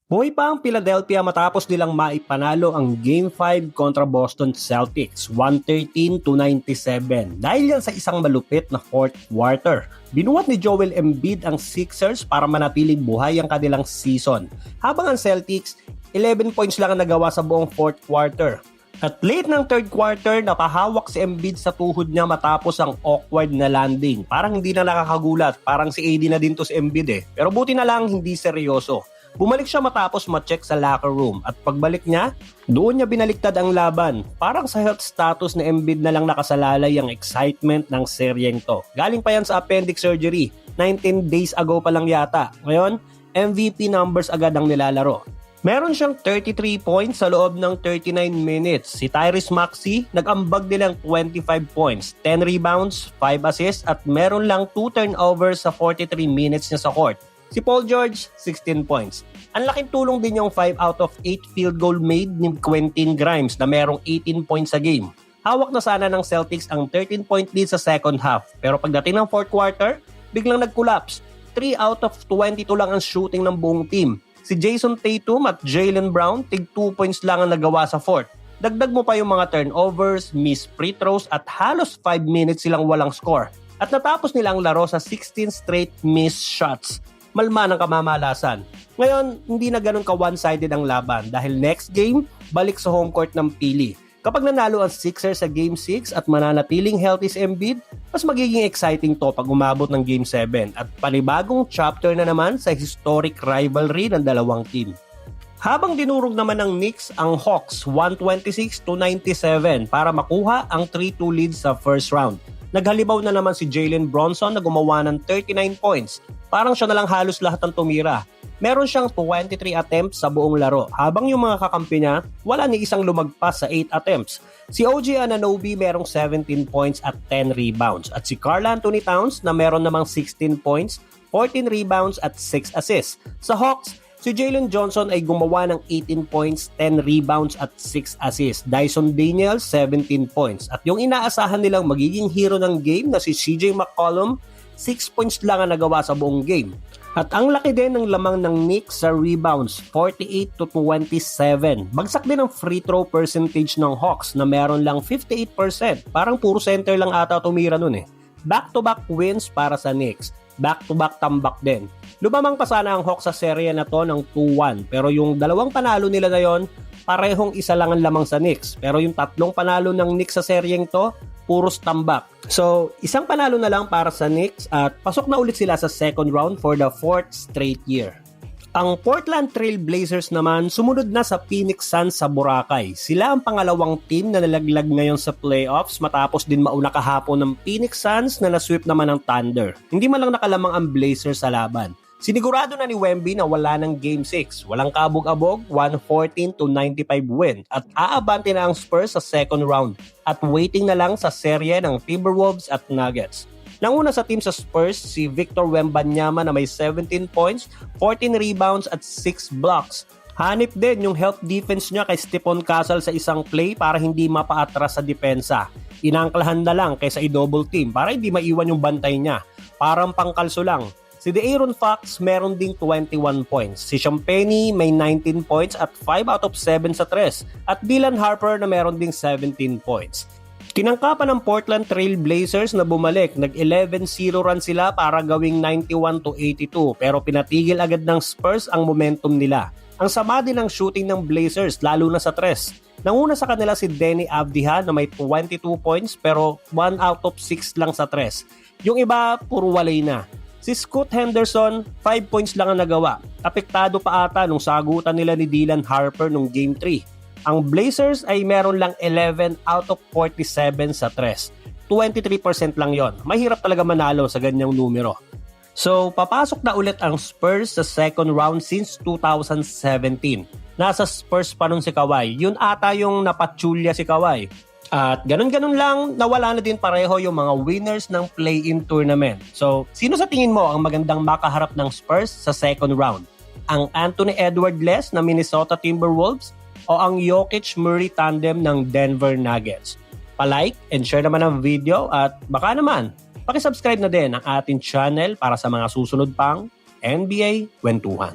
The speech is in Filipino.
Buhay pa ang Philadelphia matapos nilang maipanalo ang Game 5 kontra Boston Celtics, 113-97. Dahil yan sa isang malupit na fourth quarter. Binuhat ni Joel Embiid ang Sixers para manatiling buhay ang kanilang season. Habang ang Celtics, 11 points lang ang nagawa sa buong fourth quarter. At late ng third quarter, napahawak si Embiid sa tuhod niya matapos ang awkward na landing. Parang hindi na nakakagulat, parang si AD na din to si Embiid eh. Pero buti na lang hindi seryoso. Bumalik siya matapos ma-check sa locker room at pagbalik niya, doon niya binaliktad ang laban. Parang sa health status na Embiid na lang nakasalalay ang excitement ng seryeng to. Galing pa yan sa appendix surgery, 19 days ago pa lang yata. Ngayon, MVP numbers agad ang nilalaro. Meron siyang 33 points sa loob ng 39 minutes. Si Tyrese Maxey nag-ambag din ng 25 points, 10 rebounds, 5 assists at meron lang 2 turnovers sa 43 minutes niya sa court. Si Paul George, 16 points. Ang laking tulong din yung 5 out of 8 field goal made ni Quentin Grimes na merong 18 points sa game. Hawak na sana ng Celtics ang 13-point lead sa second half. Pero pagdating ng fourth quarter, biglang nag-collapse. 3 out of 22 lang ang shooting ng buong team. Si Jason Tatum at Jaylen Brown, tig 2 points lang ang nagawa sa fourth. Dagdag mo pa yung mga turnovers, missed free throws at halos 5 minutes silang walang score. At natapos nila ang laro sa 16 straight missed shots. Malma ng kamamalasan. Ngayon, hindi na ganun ka one-sided ang laban dahil next game, balik sa home court ng Philly. Kapag nanalo ang Sixers sa Game 6 at mananatiling healthy si Embiid, mas magiging exciting to pag umabot ng Game 7 at panibagong chapter na naman sa historic rivalry ng dalawang team. Habang dinurog naman ng Knicks ang Hawks 126-97 para makuha ang 3-2 lead sa first round. Naghalibaw na naman si Jalen Bronson na gumawa ng 39 points. Parang siya na lang halos lahat ng tumira. Meron siyang 23 attempts sa buong laro, habang yung mga kakampi niya, wala ni isang lumagpas sa 8 attempts. Si OG Anunoby merong 17 points at 10 rebounds. At si Karl Anthony Towns na meron namang 16 points, 14 rebounds at 6 assists. Sa Hawks, si Jalen Johnson ay gumawa ng 18 points, 10 rebounds at 6 assists. Dyson Daniels, 17 points. At yung inaasahan nilang magiging hero ng game na si CJ McCollum, 6 points lang ang nagawa sa buong game. At ang laki din ng lamang ng Knicks sa rebounds, 48-27. Bagsak din ang free throw percentage ng Hawks na meron lang 58%. Parang puro center lang ata tumira nun eh. Back-to-back wins para sa Knicks. Back-to-back tambak din. Lumamang pa sana ang Hawks sa serye na to ng 2-1 pero yung dalawang panalo nila na yon, parehong isa lang ang lamang sa Knicks. Pero yung tatlong panalo ng Knicks sa seryeng to, puros tambak. So, isang panalo na lang para sa Knicks at pasok na ulit sila sa second round for the 4th straight year. Ang Portland Trail Blazers naman sumunod na sa Phoenix Suns sa Boracay. Sila ang pangalawang team na nalaglag ngayon sa playoffs matapos din mauna kahapon ng Phoenix Suns na nasweep naman ng Thunder. Hindi man lang nakalamang ang Blazers sa laban. Sinigurado na ni Wemby na wala ng Game 6. Walang kabog-abog, 114-95 win. At aabante na ang Spurs sa second round. At waiting na lang sa serye ng Timberwolves at Nuggets. Nanguna sa team sa Spurs si Victor Wembanyama na may 17 points, 14 rebounds at 6 blocks. Hanip din yung help defense niya kay Stephon Castle sa isang play para hindi mapaatras sa depensa. Inangklahan na lang kaysa i-double team para hindi maiwan yung bantay niya. Parang pangkalso lang. Si De'Aaron Fox meron ding 21 points. Si Champagnie may 19 points at 5 out of 7 sa tres. At Dylan Harper na meron ding 17 points. Tinangkapan ng Portland Trail Blazers na bumalik. Nag-11-0 run sila para gawing 91-82 pero pinatigil agad ng Spurs ang momentum nila. Ang sama din ng shooting ng Blazers lalo na sa tres. Nanguna sa kanila si Denny Avdija na may 22 points pero 1 out of 6 lang sa tres. Yung iba puro walay na. Si Scott Henderson, 5 points lang ang nagawa. Apektado pa ata nung sagutan nila ni Dylan Harper nung Game 3. Ang Blazers ay meron lang 11 out of 47 sa tres. 23% lang yon. Mahirap talaga manalo sa ganyang numero. So, papasok na ulit ang Spurs sa second round since 2017. Nasa Spurs pa nun si Kawhi. Yun ata yung napatsulya si Kawhi. At ganun-ganun lang, nawala na din pareho yung mga winners ng play-in tournament. So, sino sa tingin mo ang magandang makaharap ng Spurs sa second round? Ang Anthony Edwards na Minnesota Timberwolves o ang Jokic-Murray tandem ng Denver Nuggets? Pa-like and share naman ang video at baka naman, pakisubscribe na din ang ating channel para sa mga susunod pang NBA Kwentuhan.